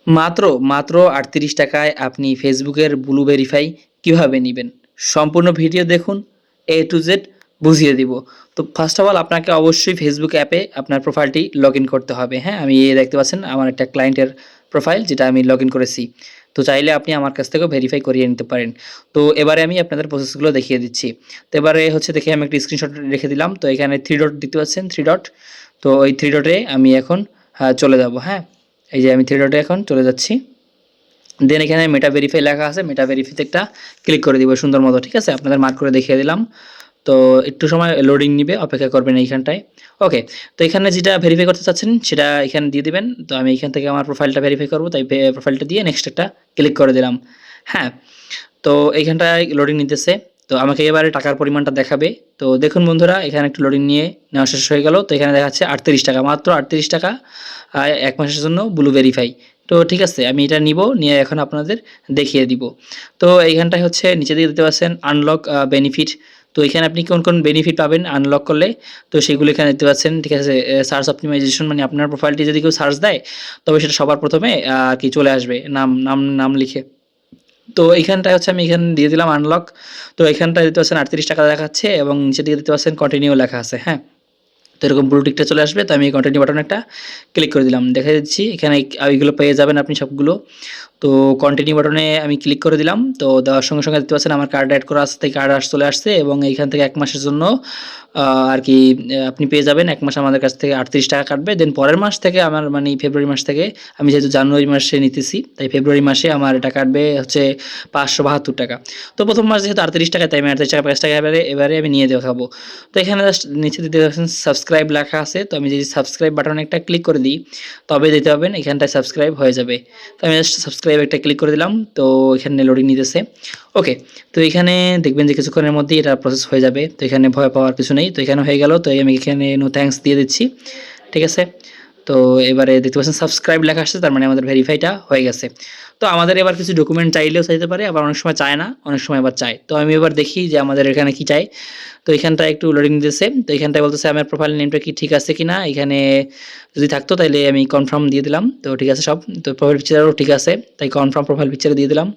মাত্র, মাত্র ৩৮ টাকায় আপনি ফেসবুকের ব্লু ভেরিফাই কিভাবে নিবেন? সম্পূর্ণ ভিডিও দেখুন, A to Z বুঝিয়ে দিব। তো ফার্স্ট অফ অল আপনাকে অবশ্যই ফেসবুক অ্যাপে আপনার প্রোফাইলটি লগইন করতে হবে, হ্যাঁ? আমি এই দেখতে পাচ্ছেন আমার একটা ক্লায়েন্টের প্রোফাইল যেটা আমি লগইন করেছি। তো চাইলে আপনি আমার কাছ থেকেও ভেরিফাই করিয়ে নিতে পারেন। তো এবারে আমি আপনাদের প্রসেসগুলো দেখিয়ে দিচ্ছি। তো এবারে হচ্ছে দেখি আমি একটা স্ক্রিনশট রেখে দিলাম। তো এখানে 3 ডট দেখতে পাচ্ছেন 3 ডট। তো ওই 3 ডটে আমি এখন চলে যাব, হ্যাঁ? এই যে আমি 3 ডটে এখন চলে যাচ্ছি। দেন এখানে মেটা ভেরিফাই লেখা আছে, মেটা ভেরিফাইতে একটা ক্লিক করে দিব সুন্দর মতো, ঠিক আছে? আপনাদের মার্ক করে দেখিয়ে দিলাম। তো একটু সময় লোডিং নিবে, অপেক্ষা করবেন এইখানটায়। ওকে, তো এখানে যেটা ভেরিফাই করতে চাচ্ছেন সেটা এখানে দিয়ে দিবেন। তো আমি এখান থেকে আমার প্রোফাইলটা ভেরিফাই করব, তাই প্রোফাইলটা দিয়ে নেক্সট একটা ক্লিক করে দিলাম। হ্যাঁ, তো এইখানটায় লোডিং নিতেছে। তো আমাকে এবারে টাকার পরিমাণটা দেখাবে। তো দেখুন বন্ধুরা, এখানে একটু লোডিং নিয়ে নেওয়া শেষ হয়ে গেল। তো এখানে দেখাচ্ছে ৩৮ টাকা, মাত্র ৩৮ টাকা ১ মাসের জন্য ব্লু ভেরিফাই। তো ঠিক আছে, আমি এটা নিব, নিয়ে এখন আপনাদের দেখিয়ে দিব। তো এইখানটায় হচ্ছে নিচে দিয়ে দিতে পারছেন আনলক বেনিফিট। তো এখানে আপনি কোন কোন বেনিফিট পাবেন আনলক করলে, তো সেগুলো এখানে দেখতে পাচ্ছেন, ঠিক আছে? সার্চ অপটিমাইজেশন, মানে আপনার প্রোফাইলটি যদি কেউ সার্চ দেয় তবে সেটা সবার প্রথমে কি চলে আসবে নাম নাম নাম লিখে। তো এইখানটায় হচ্ছে আমি এখানে দিয়ে দিলাম আনলক। তো এখানটায় দিতে পারছেন ৩৮ টাকা দেখাচ্ছে এবং নিচে দিকে দিতে পারছেন কন্টিনিউ লেখা আছে, হ্যাঁ? তো এরকম ব্লু টিকটা চলে আসবে। তো আমি কন্টিনিউ বাটনে একটা ক্লিক করে দিলাম। দেখা দিচ্ছি এখানে এইগুলো পেয়ে যাবেন আপনি সবগুলো। তো কন্টিনিউ বাটনে আমি ক্লিক করে দিলাম। তো দেওয়ার সঙ্গে, সঙ্গে দেখতে পাচ্ছেন আমার কার্ড এড করা আছে, তাই কার্ড চলে আসছে এবং এইখান থেকে ১ মাসের জন্য আর কি আপনি পেয়ে যাবেন। ১ মাস আমাদের কাছ থেকে ৩৮ টাকা কাটবে। দেন পরের মাস থেকে আমার মানে ফেব্রুয়ারি মাস থেকে, আমি যেহেতু জানুয়ারি মাসে নিতেছি, তাই ফেব্রুয়ারি মাসে আমার এটা কাটবে হচ্ছে ৫৭২ টাকা। তো ১ম মাস যেহেতু ৩৮ টাকা, তাই আমি ৩৮ টাকা ৫ টাকা এবারে আমি নিয়ে দেখাবো। তো এখানে জাস্ট নিচে দিতে পারছেন সাবস্ক্রাইব লেখা আছে। তো আমি যদি সাবস্ক্রাইব বাটনে একটা ক্লিক করে দিই, তবে দিতে পারবেন, এখানটায় সাবস্ক্রাইব হয়ে যাবে। তো আমি জাস্ট সাবস্ক্রাইব একটা ক্লিক করে দিলাম। তো এখানে লোডিং নিতেছে। ওকে, তো এখানে দেখবেন যে কিছুক্ষণের মধ্যেই এটা প্রসেস হয়ে যাবে। তো এখানে ভয় পাওয়ার কিছু নেই। তো এখানে হয়ে গেল। তো আমি এখানে নো থ্যাঙ্কস দিয়ে দিচ্ছি, ঠিক আছে? তো এবারে দেখতে পাচ্ছেন সাবস্ক্রাইব লেখা আসছে, তার মানে আমাদের ভেরিফাইটা হয়ে গেছে। তো আমাদের এবার কিছু ডকুমেন্ট চাইলেও চাইতে পারে, আবার অনেক সময় চায় না, অনেক সময় আবার চায়। তো আমি এবার দেখি যে আমাদের এখানে কি চায়। তো এখানটায় একটু লোডিং দিতেছে। তো এখানটায় বলতেছে আমার প্রোফাইল নেমটা কি ঠিক আছে কিনা। এখানে যদি থাকতো তাইলে আমি কনফার্ম দিয়ে দিলাম। তো ঠিক আছে সব। তো প্রোফাইল পিকচারও ঠিক আছে, তাই কনফার্ম প্রোফাইল পিকচারে দিয়ে দিলাম।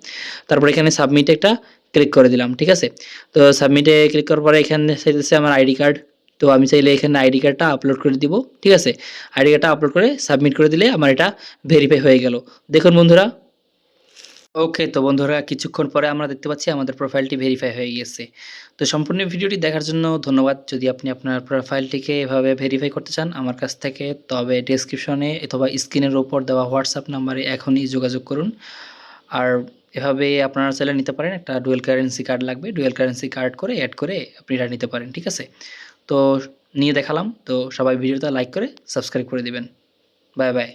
তারপর এখানে সাবমিটে একটা ক্লিক করে দিলাম, ঠিক আছে? তো সাবমিটে ক্লিক করার পরে এখানে চাইতেছে আমার আইডি কার্ড। তো আমি চাইলে এখানে আইডি কার্ডটা আপলোড করে দিব, ঠিক আছে? আইডি কার্ডটা আপলোড করে সাবমিট করে দিলে আমার এটা ভেরিফাই হয়ে গেল। দেখুন বন্ধুরা। ওকে, তো বন্ধুরা কিছুক্ষণ পরে আমরা দেখতে পাচ্ছি আমাদের প্রোফাইলটি ভেরিফাই হয়ে গেছে। তো সম্পূর্ণ ভিডিওটি দেখার জন্য ধন্যবাদ। যদি আপনি আপনার প্রোফাইলটিকে এভাবে ভেরিফাই করতে চান আমার কাছ থেকে, তবে ডেসক্রিপশনে অথবা স্ক্রিনের উপর দেওয়া হোয়াটসঅ্যাপ নাম্বারে এখনই যোগাযোগ করুন। আর এভাবে আপনারা চাইলে নিতে পারেন। একটা ডুয়াল কারেন্সি কার্ড লাগবে। ডুয়াল কারেন্সি কার্ড করে এড করে আপনি এটা নিতে পারেন, ঠিক আছে? তো নিয়ে দেখালাম। তো সবাই ভিডিওটা লাইক করে সাবস্ক্রাইব করে দিবেন। Bye, by.